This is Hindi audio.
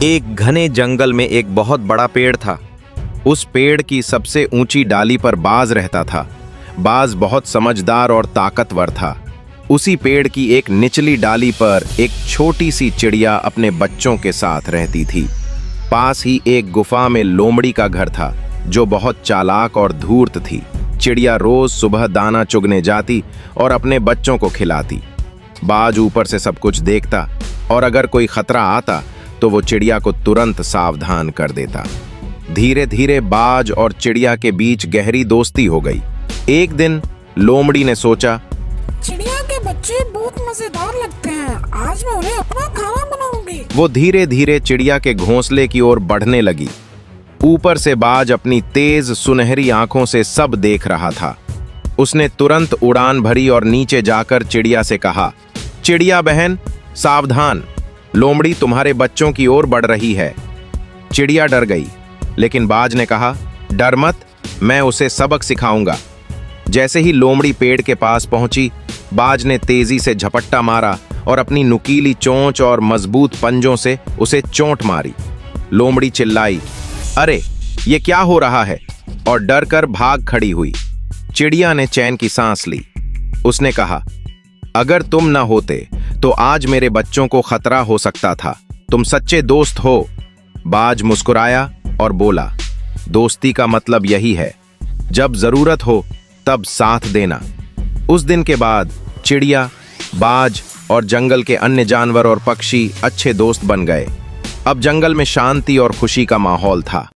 एक घने जंगल में एक बहुत बड़ा पेड़ था। उस पेड़ की सबसे ऊंची डाली पर बाज रहता था। बाज बहुत समझदार और ताकतवर था। उसी पेड़ की एक निचली डाली पर एक छोटी सी चिड़िया अपने बच्चों के साथ रहती थी। पास ही एक गुफा में लोमड़ी का घर था, जो बहुत चालाक और धूर्त थी। चिड़िया रोज सुबह दाना चुगने जाती और अपने बच्चों को खिलाती। बाज ऊपर से सब कुछ देखता और अगर कोई खतरा आता तो वो चिड़िया को तुरंत सावधान कर देता। धीरे धीरे बाज और चिड़िया के बीच गहरी दोस्ती हो गई। एक दिन लोमड़ी ने सोचा, चिड़िया के बच्चे बहुत मजेदार लगते हैं, आज मैं उन्हें अपना खाना बनाऊंगी। वो धीरे धीरे चिड़िया के घोंसले की ओर बढ़ने लगी। ऊपर से बाज अपनी तेज सुनहरी आंखों से सब देख रहा था। उसने तुरंत उड़ान भरी और नीचे जाकर चिड़िया से कहा, चिड़िया बहन सावधान, लोमड़ी तुम्हारे बच्चों की ओर बढ़ रही है। चिड़िया डर गई, लेकिन बाज ने कहा, डर मत, मैं उसे सबक सिखाऊंगा। जैसे ही लोमड़ी पेड़ के पास पहुंची, बाज ने तेजी से झपट्टा मारा और अपनी नुकीली चोंच और मजबूत पंजों से उसे चोट मारी। लोमड़ी चिल्लाई, अरे ये क्या हो रहा है, और डर कर भाग खड़ी हुई। चिड़िया ने चैन की सांस ली। उसने कहा, अगर तुम न होते तो आज मेरे बच्चों को खतरा हो सकता था। तुम सच्चे दोस्त हो। बाज मुस्कुराया और बोला, दोस्ती का मतलब यही है, जब जरूरत हो तब साथ देना। उस दिन के बाद चिड़िया, बाज और जंगल के अन्य जानवर और पक्षी अच्छे दोस्त बन गए। अब जंगल में शांति और खुशी का माहौल था।